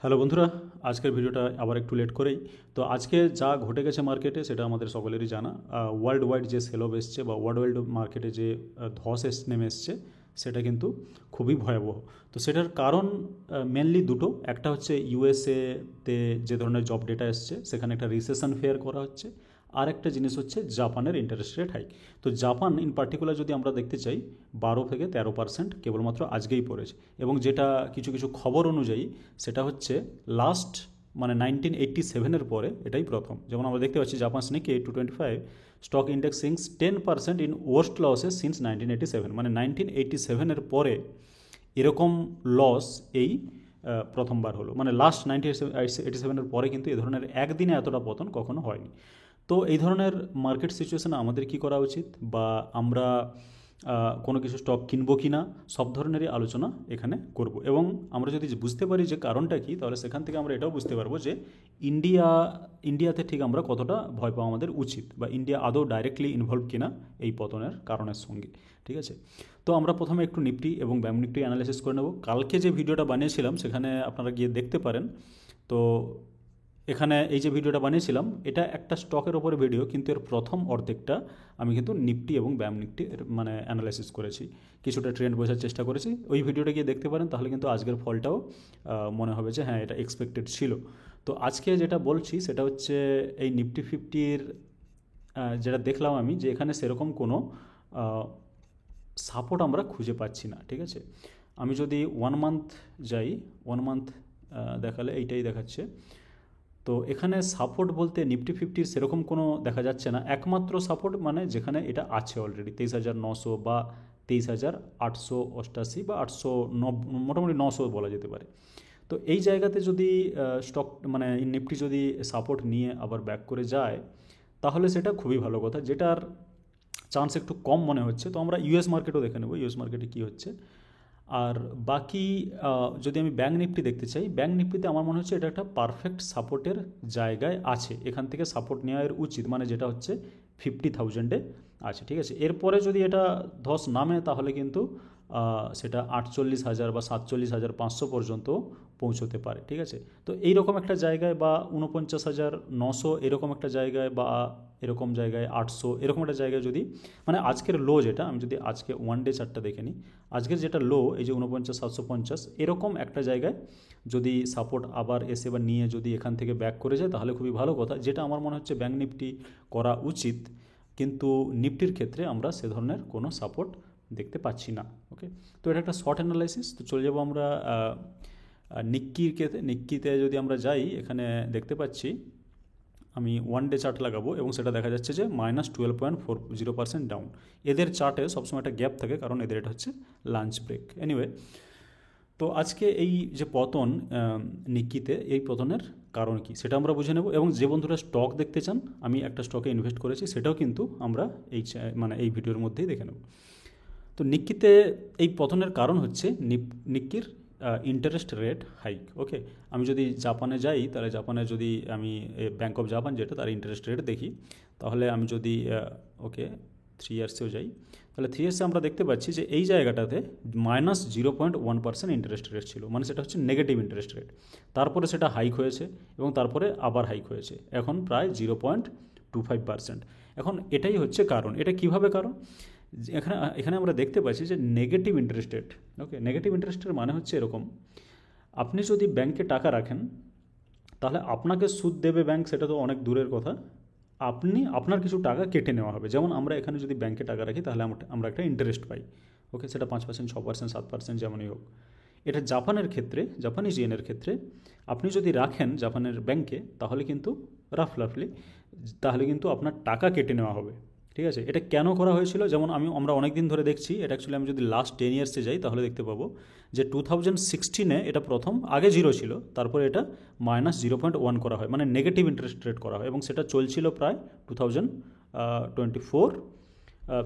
Hello বন্ধুরা, আজকের ভিডিওটা আবার একটু লেট করেই। তো আজকে যা ঘটে গেছে মার্কেটে সেটা আমাদের সকলেরই জানা। ওয়ার্ল্ড ওয়াইড যে সেল অফ এসছে বা ওয়ার্ল্ড ওয়াইড মার্কেটে যে ধস নেমে এসছে সেটা কিন্তু খুবই ভয়াবহ। তো সেটার কারণ মেনলি দুটো। একটা হচ্ছে ইউএসএতে যে ধরনের জব ডেটা এসছে সেখানে একটা রিসেশন ফেয়ার করা হচ্ছে। আর একটা জিনিস হচ্ছে জাপানের ইন্টারেস্ট রেট হাইক। তো জাপান ইন পার্টিকুলার যদি আমরা দেখতে চাই 12 থেকে 13% কেবলমাত্র আজকেই পড়েছে। এবং যেটা কিছু কিছু খবর অনুযায়ী সেটা হচ্ছে লাস্ট মানে 1987-এর পরে এটাই প্রথম। যেমন আমরা দেখতে পাচ্ছি Japan Nikki 225 stock index sings 10% in worst losses since 1987, মানে 1987-এর পরে এরকম লস এই প্রথমবার হলো। মানে লাস্ট 1987-এর পরে কিন্তু এ ধরনের একদিনে এতটা পতন কখনো হয়নি। তো এই ধরনের মার্কেট সিচুয়েশনে আমাদের কি করা উচিত, বা আমরা কোনো কিছু স্টক কিনবো কি না, সব ধরনেরই আলোচনা এখানে করব। এবং আমরা যদি বুঝতে পারি যে কারণটা কি, তাহলে সেখান থেকে আমরা এটাও বুঝতে পারবো যে ইন্ডিয়াতে ঠিক আমরা কতটা ভয় পাওয়া আমাদের উচিত, বা ইন্ডিয়া আদৌ ডাইরেক্টলি ইনভলভ কিনা এই পতনের কারণের সঙ্গে। ঠিক আছে, তো আমরা প্রথমে একটু নিফটি এবং ব্যাংক নিফটি অ্যানালাইসিস করে নেব। কালকে যে ভিডিওটা বানিয়েছিলাম সেখানে আপনারা গিয়ে দেখতে পারেন। তো এখানে এই যে ভিডিওটা বানিয়েছিলাম এটা একটা স্টকের ওপরে ভিডিও, কিন্তু এর প্রথম অর্ধেকটা আমি কিন্তু নিফটি এবং ব্যাংক নিফটি মানে অ্যানালাইসিস করেছি, কিছুটা ট্রেন্ড বোঝার চেষ্টা করেছি। ওই ভিডিওটা গিয়ে দেখতে পারেন, তাহলে কিন্তু আজকের ফলটাও মনে হবে যে হ্যাঁ এটা এক্সপেক্টেড ছিল। তো আজকে যেটা বলছি সেটা হচ্ছে এই নিফটি ফিফটির যেটা দেখলাম আমি, যে এখানে সেরকম কোনো সাপোর্ট আমরা খুঁজে পাচ্ছি না। ঠিক আছে, আমি যদি 1 মান্থ যাই, 1 মান্থ দেখালে এইটাই দেখাচ্ছে। তো এখানে সাপোর্ট বলতে নিফটি ফিফটির সেরকম কোনো দেখা যাচ্ছে না। একমাত্র সাপোর্ট মানে যেখানে এটা আছে অলরেডি 23,900 বা 23,888 বা 890, মোটামুটি 900 বলা যেতে পারে। তো এই জায়গাতে যদি স্টক মানে নিফটি যদি সাপোর্ট নিয়ে আবার ব্যাক করে যায় তাহলে সেটা খুবই ভালো কথা, যেটার চান্স একটু কম মনে হচ্ছে। তো আমরা ইউএস মার্কেটও দেখে নেব ইউএস মার্কেটে কী হচ্ছে। আর বাকি যদি আমি ব্যাংক নিফটি দেখতে চাই, ব্যাংক নিফটিতে আমার মনে হচ্ছে এটা একটা পারফেক্ট সাপোর্টের জায়গায় আছে, এখান থেকে সাপোর্ট নেওয়ার উচিত, মানে যেটা হচ্ছে 50,000-এ আছে। ঠিক আছে, এরপরে যদি এটা ধস নামে তাহলে কিন্তু সেটা 48,000 বা 47,500 পর্যন্ত পৌঁছতে পারে। ঠিক আছে, তো এইরকম একটা জায়গায় বা 49,900 এরকম একটা জায়গায়, বা এরকম জায়গায় 800 এরকম একটা জায়গায় যদি, মানে আজকের লো যেটা, আমি যদি আজকে ওয়ান ডে চার্টটা দেখে নিই, আজকের যেটা লো এই যে 49,750 এরকম একটা জায়গায় যদি সাপোর্ট আবার এসে বা নিয়ে যদি এখান থেকে ব্যাক করে যায় তাহলে খুবই ভালো কথা, যেটা আমার মনে হচ্ছে ব্যাংক নিফটি করা উচিত। কিন্তু নিফটির ক্ষেত্রে আমরা সে ধরনের কোনো সাপোর্ট দেখতে পাচ্ছি না। ওকে, তো এটা একটা শর্ট অ্যানালাইসিস। তো চলে যাবো আমরা নিক্কিতে যদি আমরা যাই, এখানে দেখতে পাচ্ছি আমি ওয়ান ডে চার্ট লাগাবো এবং সেটা দেখা যাচ্ছে যে -12.40% ডাউন। এদের চার্টে সবসময় একটা গ্যাপ থাকে, কারণ এদের এটা হচ্ছে লাঞ্চ ব্রেক। এনিওয়ে, তো আজকে এই যে পতন নিক্কিতে, এই পতনের কারণ কি সেটা আমরা বুঝে নেব। এবং যে বন্ধুরা স্টক দেখতে চান, আমি একটা স্টকে ইনভেস্ট করেছি, সেটাও কিন্তু আমরা মানে এই ভিডিওর মধ্যেই দেখে নেব। তো নিক্কিতে এই পতনের কারণ হচ্ছে নিক্কির ইন্টারেস্ট রেট হাইক। ওকে, আমি যদি জাপানে যাই তাহলে জাপানে যদি আমি ব্যাঙ্ক অফ জাপান যেটা, তার ইন্টারেস্ট রেট দেখি, তাহলে আমি যদি ওকে 3 ইয়ার্সেও যাই, তাহলে 3 ইয়ার্সে আমরা দেখতে পাচ্ছি যে এই জায়গাটাতে -0.1% ইন্টারেস্ট রেট ছিল, মানে সেটা হচ্ছে নেগেটিভ ইন্টারেস্ট রেট। তারপরে সেটা হাইক হয়েছে এবং তারপরে আবার হাইক হয়েছে, এখন প্রায় 0.25%। এখন এটাই হচ্ছে কারণ। এটা কিভাবে কারণ, এখানে এখানে আমরা দেখতে পাচ্ছি যে নেগেটিভ ইন্টারেস্ট রেট। ওকে, নেগেটিভ ইন্টারেস্টের মানে হচ্ছে এরকম, আপনি যদি ব্যাংকে টাকা রাখেন তাহলে আপনাকে সুদ দেবে ব্যাংক, সেটা তো অনেক দূরের কথা, আপনার কিছু টাকা কেটে নেওয়া হবে। যেমন আমরা এখানে যদি ব্যাংকে টাকা রাখি তাহলে আমরা একটা ইন্টারেস্ট পাই। ওকে, সেটা 5%, 6%, 7% যেমনই হোক। এটা জাপানের ক্ষেত্রে, জাপানিজ ইয়েনের ক্ষেত্রে আপনি যদি রাখেন জাপানের ব্যাংকে তাহলে কিন্তু রাফলি তাহলে কিন্তু আপনার টাকা কেটে নেওয়া হবে। ঠিক আছে, এটা কেন করা হয়েছিল, যেমন আমরা অনেক দিন ধরে দেখছি এটা। অ্যাকচুয়ালি আমি যদি লাস্ট 10 ইয়ার্সে যাই তাহলে দেখতে পাবো যে 2016-এ এটা প্রথম, আগে 0 ছিল, তারপরে এটা -0.1 করা হয়, মানে নেগেটিভ ইন্টারেস্ট রেট করা হয়, এবং সেটা চলছিল প্রায় 2024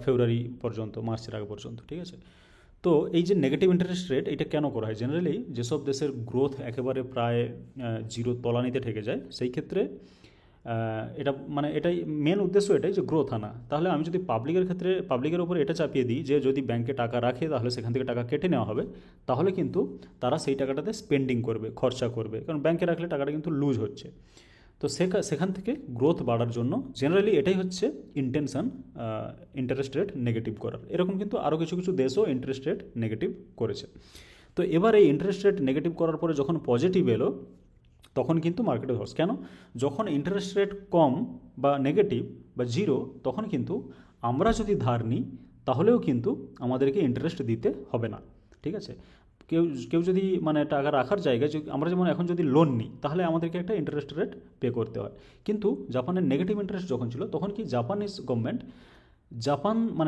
ফেব্রুয়ারি পর্যন্ত, মার্চের আগে পর্যন্ত। ঠিক আছে, তো এই যে নেগেটিভ ইন্টারেস্ট রেট এটা কেন করা হয়, জেনারেলি যেসব দেশের গ্রোথ একেবারে প্রায় জিরো তলানিতে ঠেকে যায় সেই ক্ষেত্রে এটা মানে এটাই মেন উদ্দেশ্য, এটাই যে গ্রোথ আনা। তাহলে আমি যদি পাবলিকের ওপর এটা চাপিয়ে দিই যে যদি ব্যাংকে টাকা রাখে তাহলে সেখান থেকে টাকা কেটে নেওয়া হবে, তাহলে কিন্তু তারা সেই টাকাটাতে স্পেন্ডিং করবে, খরচা করবে, কারণ ব্যাংকে রাখলে টাকাটা কিন্তু লুজ হচ্ছে। তো সেখান থেকে গ্রোথ বাড়ার জন্য জেনারেলি এটাই হচ্ছে ইন্টেনশন, ইন্টারেস্ট রেট নেগেটিভ করার। এরকম কিন্তু আরও কিছু কিছু দেশও ইন্টারেস্ট রেট নেগেটিভ করেছে। তো এবার এই ইন্টারেস্ট রেট নেগেটিভ করার পরে যখন পজিটিভ এলো, তখন কিন্তু মার্কেটে ধস। কেন? যখন ইন্টারেস্ট রেট কম বা নেগেটিভ বা জিরো, তখন কিন্তু আমরা যদি ধার নিই তাহলেও কিন্তু আমাদেরকে ইন্টারেস্ট দিতে হবে না, ঠিক আছে? কেউ কেউ যদি মানে টাকা রাখার জায়গায় আমরা যেমন এখন যদি লোন নিই তাহলে আমাদেরকে একটা ইন্টারেস্ট রেট পে করতে হয়। কিন্তু জাপানের নেগেটিভ ইন্টারেস্ট যখন ছিল তখন কি জাপানিজ গভর্নমেন্ট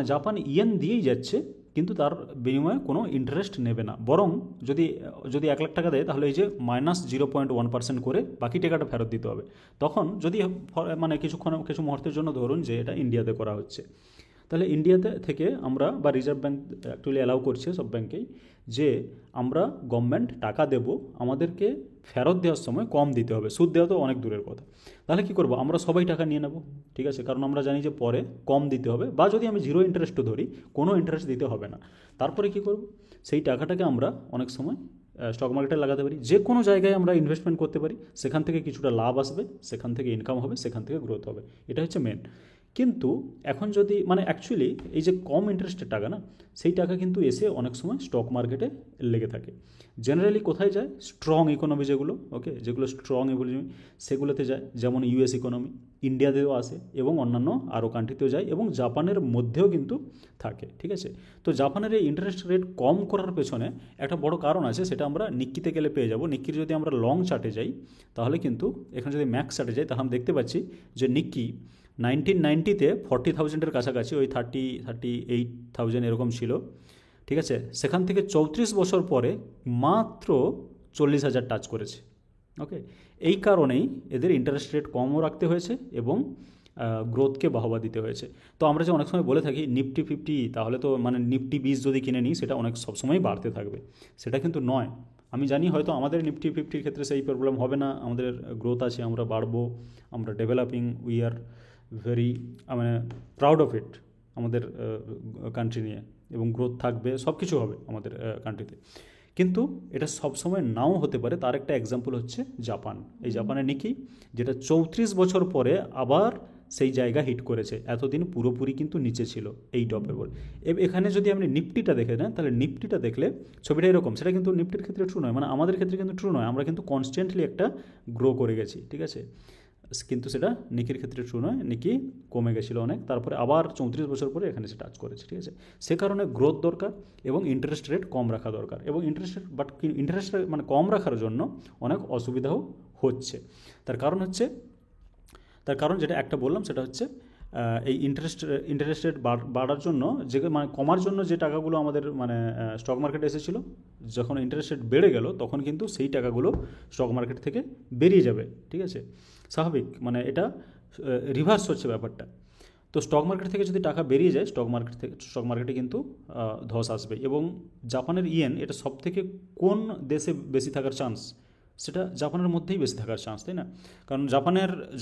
জাপান ইয়েন দিয়েই যাচ্ছে, কিন্তু তার বিনিময়ে কোনো ইন্টারেস্ট নেবে না। বরং যদি যদি 1 লাখ টাকা দেয় তাহলে এই যে -0.1% করে বাকি টাকাটা ফেরত দিতে হবে। তখন যদি মানে কিছু মুহূর্তের জন্য ধরুন যে এটা ইন্ডিয়াতে করা হচ্ছে, তাহলে ইন্ডিয়াতে থেকে আমরা বা রিজার্ভ ব্যাঙ্ক অ্যাকচুয়ালি অ্যালাউ করছে সব ব্যাঙ্কেই যে আমরা গভর্নমেন্ট টাকা দেব, আমাদেরকে ফেরত দেওয়ার সময় কম দিতে হবে, সুদ দেওয়া তো অনেক দূরের কথা। তাহলে কী করবো, আমরা সবাই টাকা নিয়ে নেব, ঠিক আছে? কারণ আমরা জানি যে পরে কম দিতে হবে, বা যদি আমি জিরো ইন্টারেস্টও ধরি কোনো ইন্টারেস্ট দিতে হবে না। তারপরে কী করব, সেই টাকাটাকে আমরা অনেক সময় স্টক মার্কেটে লাগাতে পারি, যে কোনো জায়গায় আমরা ইনভেস্টমেন্ট করতে পারি, সেখান থেকে কিছুটা লাভ আসবে, সেখান থেকে ইনকাম হবে, সেখান থেকে গ্রোথ হবে। এটা হচ্ছে মেন। কিন্তু এখন যদি মানে অ্যাকচুয়ালি এই যে কম ইন্টারেস্টের টাকা না, সেই টাকা কিন্তু এসে অনেক সময় স্টক মার্কেটে লেগে থাকে। জেনারেলি কোথায় যায়? স্ট্রং ইকোনমি যেগুলো স্ট্রং ইকোনমি সেগুলোতে যায়, যেমন ইউএস ইকোনমি, ইন্ডিয়াতেও আসে এবং অন্যান্য আরও কান্ট্রিতেও যায় এবং জাপানের মধ্যেও কিন্তু থাকে, ঠিক আছে? তো জাপানের এই ইন্টারেস্ট রেট কম করার পেছনে একটা বড় কারণ আছে, সেটা আমরা নিক্কিতে গেলে পেয়ে যাব। নিক্কির যদি আমরা লং চার্টে যাই তাহলে কিন্তু এখানে যদি ম্যাক্স চার্টে যাই তাহলে আমরা দেখতে পাচ্ছি যে নিক্কি 1990-তে 40,000-এর কাছাকাছি, ওই 38,000 এরকম ছিল, ঠিক আছে? সেখান থেকে 34 বছর পরে মাত্র 40,000 টাচ করেছে। ওকে, এই কারণেই এদের ইন্টারেস্ট রেট কমও রাখতে হয়েছে এবং গ্রোথকে বাহবা দিতে হয়েছে। তো আমরা যে অনেক সময় বলে থাকি নিফটি 50, তাহলে তো মানে নিফটি 20 যদি কিনে নিই সেটা অনেক সবসময় বাড়তে থাকবে, সেটা কিন্তু নয়। আমি জানি হয়তো আমাদের নিফটি 50-র ক্ষেত্রে সেই প্রবলেম হবে না, আমাদের গ্রোথ আছে, আমরা বাড়বো, আমরা ডেভেলপিং, উই আর ভেরি মানে প্রাউড অফ ইট আমাদের কান্ট্রি নিয়ে, এবং গ্রোথ থাকবে, সব কিছু হবে আমাদের কান্ট্রিতে। কিন্তু এটা সবসময় নাও হতে পারে। তার একটা এক্সাম্পল হচ্ছে জাপান। এই জাপানের নিকি যেটা 34 বছর পরে আবার সেই জায়গা হিট করেছে, এতদিন পুরোপুরি কিন্তু নিচে ছিল এই টপের বল। এখানে যদি আপনি নিফটিটা দেখে নেন তাহলে নিফটিটা দেখলে ছবিটা এরকম, সেটা কিন্তু নিফটির ক্ষেত্রে ট্রু নয়, মানে আমাদের ক্ষেত্রে কিন্তু ট্রু নয়, আমরা কিন্তু কনস্ট্যান্টলি একটা গ্রো করে গেছি, ঠিক আছে? কিন্তু সেটা নিকির ক্ষেত্রে ট্রু নয়, নিকি কমে গেছিলো অনেক, তারপরে আবার 34 বছর পরে এখানে সে টাচ করেছে, ঠিক আছে? সে কারণে গ্রোথ দরকার এবং ইন্টারেস্ট রেট কম রাখা দরকার, এবং ইন্টারেস্ট রেট মানে কম রাখার জন্য অনেক অসুবিধাও হচ্ছে। তার কারণ যেটা একটা বললাম সেটা হচ্ছে এই ইন্টারেস্ট রেট বাড়ার জন্য মানে কমার জন্য যে টাকাগুলো আমাদের মানে স্টক মার্কেটে এসেছিলো, যখন ইন্টারেস্ট রেট বেড়ে গেল তখন কিন্তু সেই টাকাগুলো স্টক মার্কেট থেকে বেরিয়ে যাবে, ঠিক আছে? স্বাভাবিক, মানে এটা রিভার্স হচ্ছে ব্যাপারটা। তো স্টক মার্কেট থেকে যদি টাকা বেরিয়ে যায় স্টক মার্কেটে কিন্তু ধস আসবে। এবং জাপানের ইয়েন এটা সব থেকে কোন দেশে বেশি থাকার চান্স, সেটা জাপানের মধ্যেই বেশি থাকার চান্স, তাই না? কারণ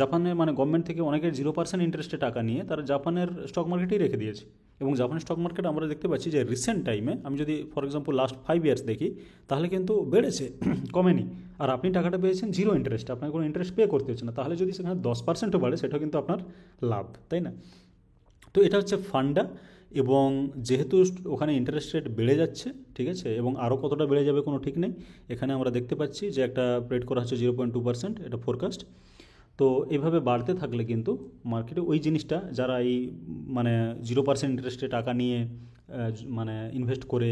জাপানে মানে গভর্নমেন্ট থেকে অনেকের 0% ইন্টারেস্টে টাকা নিয়ে তারা জাপানের স্টক মার্কেটেই রেখে দিয়েছে। এবং জাপানের স্টক মার্কেট আমরা দেখতে পাচ্ছি যে রিসেন্ট টাইমে আমি যদি ফর এক্সাম্পল লাস্ট 5 ইয়ার্স দেখি তাহলে কিন্তু বেড়েছে, কমেনি। আর আপনি টাকাটা পেয়েছেন জিরো ইন্টারেস্টে, আপনাকে কোনো ইন্টারেস্ট পে করতে হচ্ছে না। তাহলে যদি সেখানে 10%ও বাড়ে সেটাও কিন্তু আপনার লাভ, তাই না? তো এটা হচ্ছে ফান্ডা। এবং যেহেতু ওখানে ইন্টারেস্ট রেট বেড়ে যাচ্ছে, ঠিক আছে, এবং আরও কতটা বেড়ে যাবে কোনো ঠিক নেই। এখানে আমরা দেখতে পাচ্ছি যে একটা প্রেড করা হচ্ছে 0.2%, এটা ফোরকাস্ট। তো এইভাবে বাড়তে থাকলে কিন্তু মার্কেটে ওই জিনিসটা যারা এই মানে 0% ইন্টারেস্টে টাকা নিয়ে মানে ইনভেস্ট করে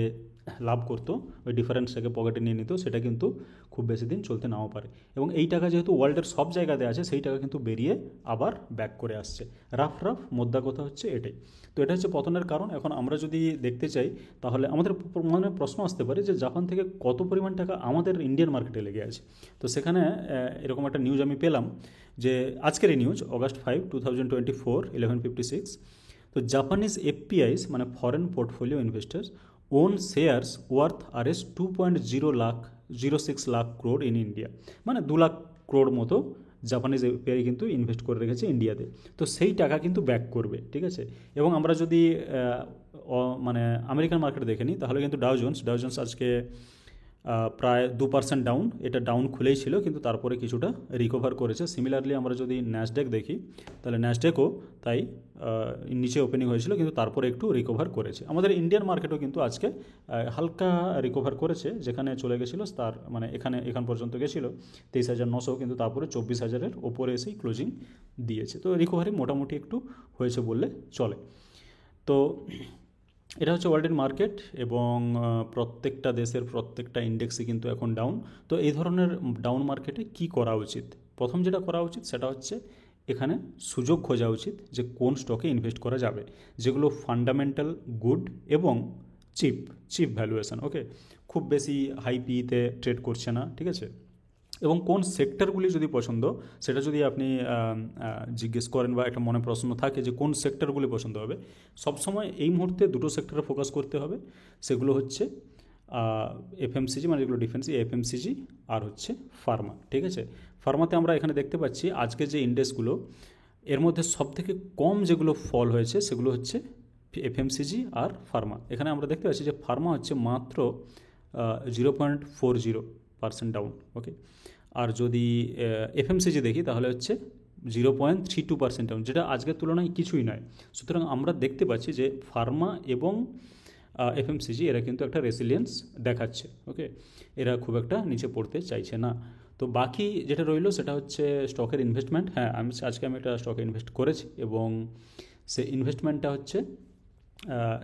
লাভ করতো, ওই ডিফারেন্সটাকে পকেটে নিয়ে নিত, সেটা কিন্তু খুব বেশি দিন চলতে নাও পারে। এবং এই টাকা যেহেতু ওয়ার্ল্ডের সব জায়গাতে আছে, সেই টাকা কিন্তু বেরিয়ে আবার ব্যাক করে আসছে। রাফ মোদ্দা কথা হচ্ছে এটাই। তো এটা হচ্ছে পতনের কারণ। এখন আমরা যদি দেখতে চাই তাহলে আমাদের মনে প্রশ্ন আসতে পারে যে জাপান থেকে কত পরিমাণ টাকা আমাদের ইন্ডিয়ান মার্কেটে লেগে আছে। তো সেখানে এরকম একটা নিউজ আমি পেলাম, যে আজকের এই নিউজ August 5, 2024, 11:56। তো জাপানিজ এফপিআইস মানে foreign portfolio investors own shares worth RS 2.06 lakh crore in India, মানে 2 লাখ ক্রোড মতো জাপানিজ এফআই কিন্তু ইনভেস্ট করে রেখেছে ইন্ডিয়াতে, তো সেই টাকা কিন্তু ব্যাক করবে, ঠিক আছে। এবং আমরা যদি মানে আমেরিকান মার্কেট দেখে নিই, তাহলে কিন্তু ডাউ জোন্স আজকে প্রায় 2% ডাউন, এটা ডাউন খুলেই ছিল, কিন্তু তারপরে কিছুটা রিকভার করেছে। সিমিলারলি আমরা যদি ন্যাসড্যাক দেখি, তাহলে ন্যাসড্যাকও তাই নিচে ওপেনিং হয়েছিল, কিন্তু তারপরে একটু রিকভার করেছে। আমাদের ইন্ডিয়ান মার্কেটও কিন্তু আজকে হালকা রিকভার করেছে, যেখানে চলে গেছিলো তার মানে এখান পর্যন্ত গেছিলো 23,900, কিন্তু তারপরে 24,000-এর ওপরে এসেই ক্লোজিং দিয়েছে। তো রিকভারি মোটামুটি একটু হয়েছে বললে চলে। তো এটা হচ্ছে ওয়ার্ল্ডের মার্কেট, এবং প্রত্যেকটা দেশের প্রত্যেকটা ইন্ডেক্সই কিন্তু এখন ডাউন। তো এই ধরনের ডাউন মার্কেটে কি করা উচিত? প্রথম যেটা করা উচিত সেটা হচ্ছে এখানে সুযোগ খোঁজা উচিত যে কোন স্টকে ইনভেস্ট করা যাবে, যেগুলো ফান্ডামেন্টাল গুড এবং চিপ ভ্যালুয়েশন, ওকে, খুব বেশি হাই পিতে ট্রেড করছে না, ঠিক আছে। এবং কোন সেক্টরগুলি যদি পছন্দ, সেটা যদি আপনি জিজ্ঞেস করেন বা একটা মনে প্রশ্ন থাকে যে কোন সেক্টরগুলি পছন্দ হবে, সবসময় এই মুহূর্তে দুটো সেক্টরে ফোকাস করতে হবে। সেগুলো হচ্ছে এফএমসিজি, মানে যেগুলো ডিফেন্স, এফএমসিজি আর হচ্ছে ফার্মা, ঠিক আছে। ফার্মাতে আমরা এখানে দেখতে পাচ্ছি আজকে যে ইন্ডেক্সগুলো, এর মধ্যে সবথেকে কম যেগুলো ফল হয়েছে সেগুলো হচ্ছে এফএমসিজি আর ফার্মা। এখানে আমরা দেখতে পাচ্ছি যে ফার্মা হচ্ছে মাত্র 0.40% ডাউন, ওকে। আর যদি এফএমসিজি দেখি তাহলে হচ্ছে 0.32% ডাউন, যেটা আজকের তুলনায় কিছুই নয়। সুতরাং আমরা দেখতে পাচ্ছি যে ফার্মা এবং এফএমসিজি এরা কিন্তু একটা রেসিলিয়েন্স দেখাচ্ছে, ওকে, এরা খুব একটা নিচে পড়তে চাইছে না। তো বাকি যেটা রইলো সেটা হচ্ছে স্টকের ইনভেস্টমেন্ট। হ্যাঁ, আজকে আমি একটা স্টকে ইনভেস্ট করেছি, এবং সে ইনভেস্টমেন্টটা হচ্ছে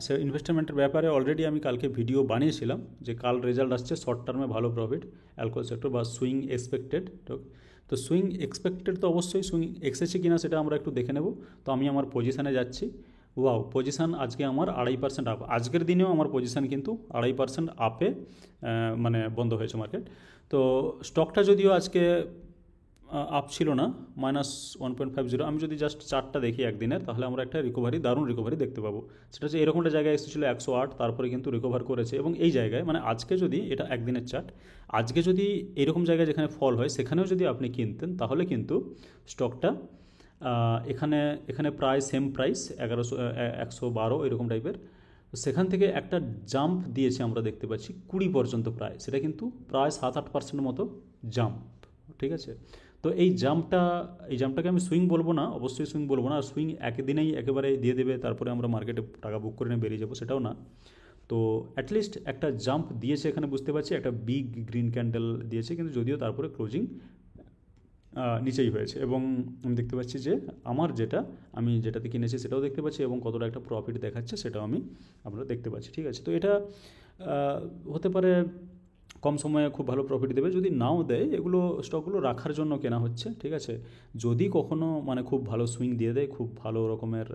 সে ইনভেস্টমেন্টের ব্যাপারে অলরেডি আমি কালকে ভিডিও বানিয়েছিলাম, যে কাল রেজাল্ট আসছে, শর্ট টার্মে ভালো প্রফিট অ্যালকোহল সেক্টর বা সুইং এক্সপেক্টেড। তো সুইং এক্সপেক্টেড তো অবশ্যই সুইং এসেছে কিনা সেটা আমরা একটু দেখে নেব। তো আমি আমার পজিশানে যাচ্ছি। ওয়াও, পজিশান আজকে আমার 2.5% আপ, আজকের দিনেও আমার পজিশান কিন্তু 2.5% আপে মানে বন্ধ হয়েছে মার্কেট। তো স্টকটা যদিও আজকে আপ ছিল না, -1.50, আমি যদি জাস্ট চার্টটা দেখি একদিনের, তাহলে আমরা একটা দারুণ রিকভারি দেখতে পাবো। সেটা হচ্ছে এরকমটা জায়গায় এসেছিলো 108, তারপরে কিন্তু রিকভার করেছে, এবং এই জায়গায় মানে আজকে যদি এটা একদিনের চার্ট, আজকে যদি এরকম জায়গায় যেখানে ফল হয় সেখানেও যদি আপনি কিনতেন, তাহলে কিন্তু স্টকটা এখানে প্রায় সেম প্রাইস 112 এরকম টাইপের, সেখান থেকে একটা জাম্প দিয়েছে আমরা দেখতে পাচ্ছি 20 পর্যন্ত প্রায়, সেটা কিন্তু প্রায় 7-8% মতো জাম্প, ঠিক আছে। তো এই জাম্পটাকে আমি সুইং বলবো না, অবশ্যই সুইং বলবো না, আর সুইং একদিনেই একেবারে দিয়ে দেবে তারপরে আমরা মার্কেটে টাকা বুক করে নিয়ে বেরিয়ে যাবো, সেটাও না। তো অ্যাটলিস্ট একটা জাম্প দিয়েছে এখানে, বুঝতে পারছি একটা বিগ গ্রিন ক্যান্ডেল দিয়েছে, কিন্তু যদিও তারপরে ক্লোজিং নিচেই হয়েছে। এবং আমি দেখতে পাচ্ছি যে আমি যেটাতে কিনেছি সেটাও দেখতে পাচ্ছি, এবং কতটা একটা প্রফিট দেখাচ্ছে সেটাও আমরা দেখতে পাচ্ছি, ঠিক আছে। তো এটা হতে পারে কম সময়ে খুব ভালো প্রফিট দেবে, যদি নাও দেয়, এগুলো স্টকগুলো রাখার জন্য কেনা হচ্ছে, ঠিক আছে। যদি কখনো মানে খুব ভালো সুইং দিয়ে দেয়, খুব ভালো রকমের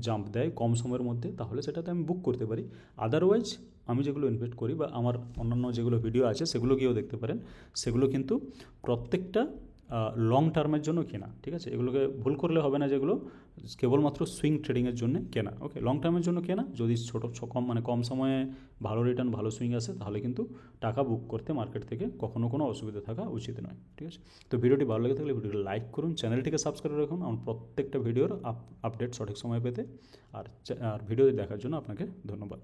জাম্প দেয় কম সময়ের মধ্যে, তাহলে সেটাতে আমি বুক করতে পারি। আদারওয়াইজ আমি যেগুলো ইনভেস্ট করি বা আমার অন্যান্য যেগুলো ভিডিও আছে সেগুলো গিয়েও দেখতে পারেন, সেগুলো কিন্তু প্রত্যেকটা লং টার্মের জন্য কেনা, ঠিক আছে। এগুলোকে ভুল করলে হবে না, যেগুলো কেবলমাত্র সুইং ট্রেডিংয়ের জন্য কেনা, ওকে। লং টার্মের জন্য কেনা, যদি কম সময়ে ভালো রিটার্ন ভালো সুইং আসে, তাহলে কিন্তু টাকা বুক করতে মার্কেট থেকে কখনো কোনো অসুবিধা থাকা উচিত নয়, ঠিক আছে। তো ভিডিওটি ভালো লেগে থাকলে ভিডিওটি লাইক করুন, চ্যানেলটিকে সাবস্ক্রাইব রাখুন আমার প্রত্যেকটা ভিডিওর আপডেট সঠিক সময় পেতে। আর ভিডিওটি দেখার জন্য আপনাকে ধন্যবাদ।